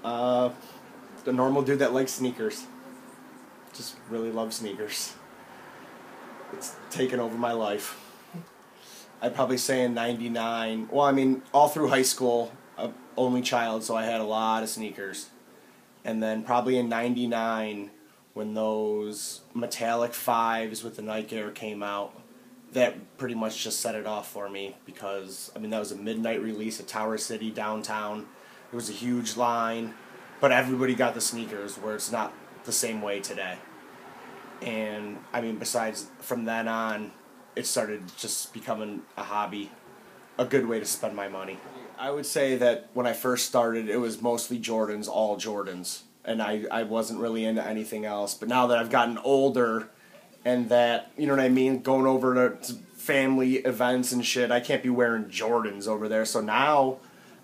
Oh, man. The normal dude that likes sneakers. Just really love sneakers. It's taken over my life. I'd probably say in 99, well, I mean, all through high school, only child, so I had a lot of sneakers. And then probably in 99, when those metallic 5s with the Nike Air came out, that pretty much just set it off for me because, I mean, that was a midnight release at Tower City downtown. It was a huge line, but everybody got the sneakers where it's not the same way today. And, I mean, besides, from then on, it started just becoming a hobby, a good way to spend my money. I would say that when I first started, it was mostly Jordans, all Jordans. And I wasn't really into anything else. But now that I've gotten older and that, you know what I mean, going over to family events and shit, I can't be wearing Jordans over there. So now,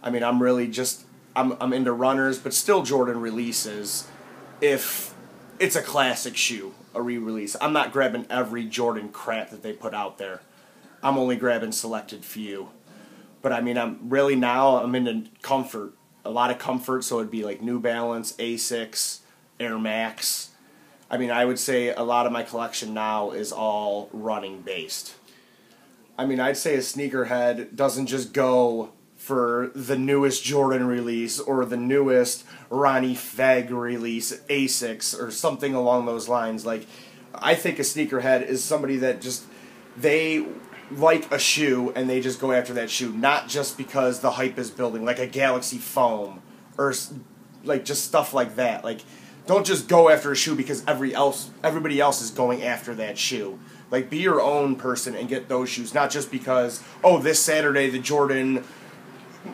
I mean, I'm really just, I'm into runners, but still Jordan releases if it's a classic shoe, a re-release. I'm not grabbing every Jordan crap that they put out there. I'm only grabbing selected few. But I mean, I'm into comfort. A lot of comfort, so it'd be like New Balance, Asics, Air Max. I mean, I would say a lot of my collection now is all running based. I mean, I'd say a sneakerhead doesn't just go for the newest Jordan release or the newest Ronnie Fegg release, Asics, or something along those lines. Like, I think a sneakerhead is somebody that just, they like a shoe and they just go after that shoe, not just because the hype is building, like a Galaxy Foam or like just stuff like that. Like, don't just go after a shoe because everybody else is going after that shoe. Like, be your own person and get those shoes, not just because, oh, this Saturday the Jordan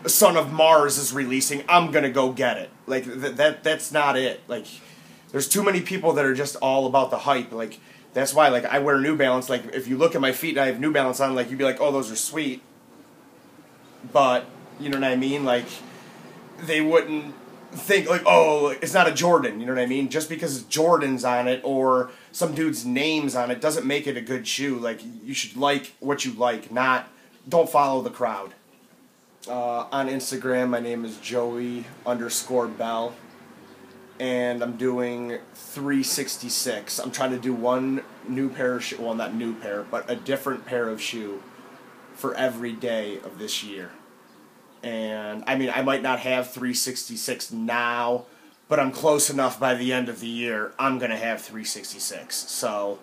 Son of Mars is releasing, I'm gonna go get it. Like, that's not it. Like, there's too many people that are just all about the hype. Like, that's why, like, I wear New Balance. Like, if you look at my feet and I have New Balance on, like, you'd be like, oh, those are sweet. But, you know what I mean? Like, they wouldn't think, like, oh, it's not a Jordan. You know what I mean? Just because Jordan's on it or some dude's name's on it doesn't make it a good shoe. Like, you should like what you like, don't follow the crowd. On Instagram, my name is Joey_Bell. And I'm doing 366. I'm trying to do one new pair of shoe, well, not new pair, but a different pair of shoe for every day of this year. And, I mean, I might not have 366 now, but I'm close enough by the end of the year, I'm going to have 366. So,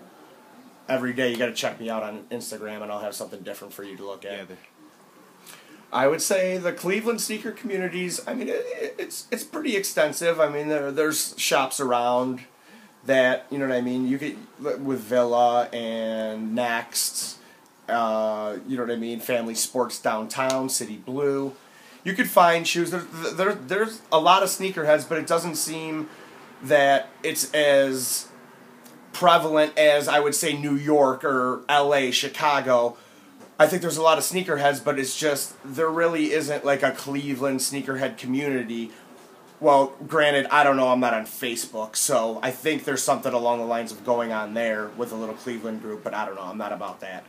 every day you got to check me out on Instagram and I'll have something different for you to look at. Yeah, I would say the Cleveland sneaker communities, I mean, it's pretty extensive. I mean, there's shops around that, you know what I mean, you get with Villa and Next, you know what I mean, Family Sports Downtown, City Blue. You could find shoes. There's a lot of sneakerheads, but it doesn't seem that it's as prevalent as, I would say, New York or LA, Chicago. I think there's a lot of sneakerheads, but it's just, there really isn't like a Cleveland sneakerhead community. Well, granted, I don't know, I'm not on Facebook, so I think there's something along the lines of going on there with a little Cleveland group, but I don't know, I'm not about that.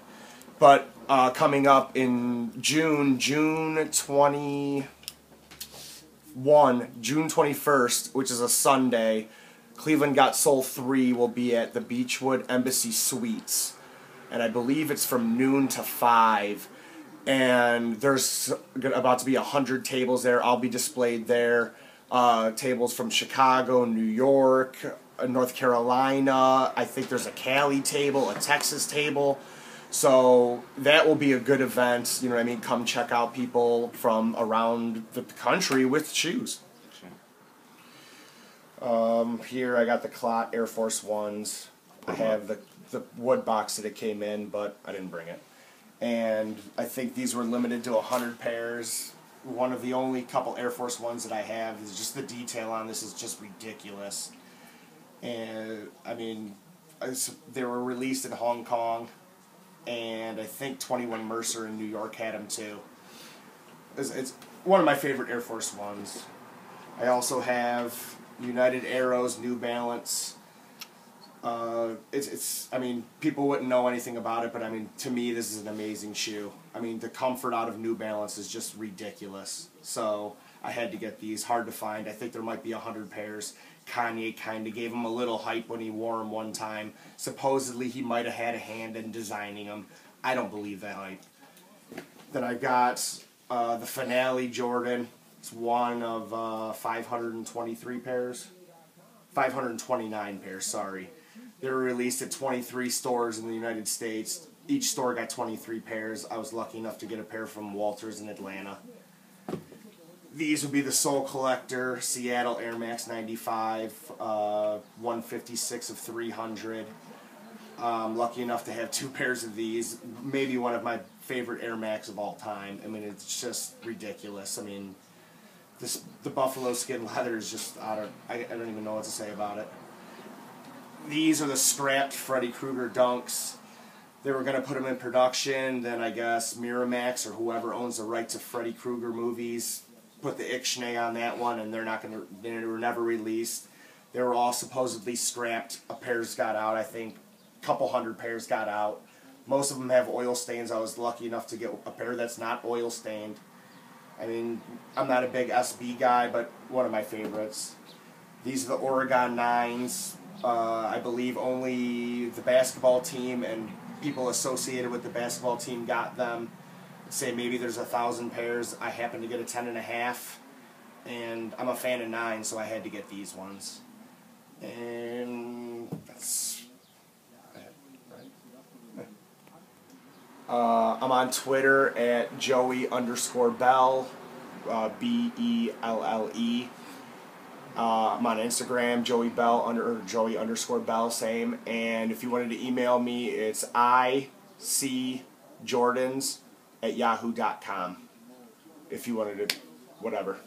But coming up in June 21st, which is a Sunday, Cleveland Got Soul 3 will be at the Beechwood Embassy Suites. And I believe it's from noon to 5. And there's about to be 100 tables there. I'll be displayed there. Tables from Chicago, New York, North Carolina. I think there's a Cali table, a Texas table. So that will be a good event. You know what I mean? Come check out people from around the country with shoes. Here I got the Clot Air Force Ones. I have the wood box that it came in, but I didn't bring it. And I think these were limited to 100 pairs. One of the only couple Air Force Ones that I have is just the detail on this is just ridiculous. And, I mean, they were released in Hong Kong, and I think 21 Mercer in New York had them too. It's one of my favorite Air Force Ones. I also have United Arrows, New Balance, I mean, people wouldn't know anything about it, but I mean, to me, this is an amazing shoe. I mean, the comfort out of New Balance is just ridiculous. So I had to get these. Hard to find. I think there might be 100 pairs. Kanye kind of gave him a little hype when he wore them one time. Supposedly, he might have had a hand in designing them. I don't believe that hype. Then I got the Finale Jordan. It's one of 523 pairs. 529 pairs, sorry. They were released at 23 stores in the United States. Each store got 23 pairs. I was lucky enough to get a pair from Walters in Atlanta. These would be the Soul Collector, Seattle Air Max 95, 156 of 300. I'm lucky enough to have 2 pairs of these. Maybe one of my favorite Air Max of all time. I mean, it's just ridiculous. I mean, the buffalo skin leather is just, I don't even know what to say about it. These are the scrapped Freddy Krueger Dunks. They were going to put them in production, then I guess Miramax or whoever owns the rights to Freddy Krueger movies put the ixnay on that one, and they were never released. They were all supposedly scrapped. A pair's got out, I think. A couple hundred pairs got out. Most of them have oil stains. I was lucky enough to get a pair that's not oil stained. I mean, I'm not a big SB guy, but one of my favorites. These are the Oregon 9s. I believe only the basketball team and people associated with the basketball team got them. Say maybe there's 1,000 pairs. I happen to get a 10.5, and I'm a fan of 9, so I had to get these ones. And that's right. I'm on Twitter at Joey_Bell, Belle. I'm on Instagram, Joey Joey_Bell, same. And if you wanted to email me, it's icjordans@yahoo.com. If you wanted to, whatever.